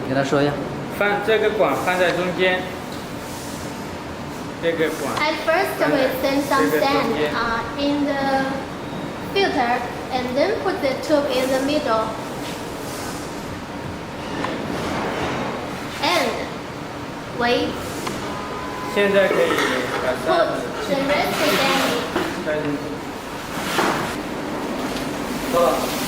给他说一下。放这个管放在中间，这个管。At first, we send some sand in the filter and then put the tube in the middle. And wait. 现在可以把 Put 沙子 the rest again. 塞进去。够了。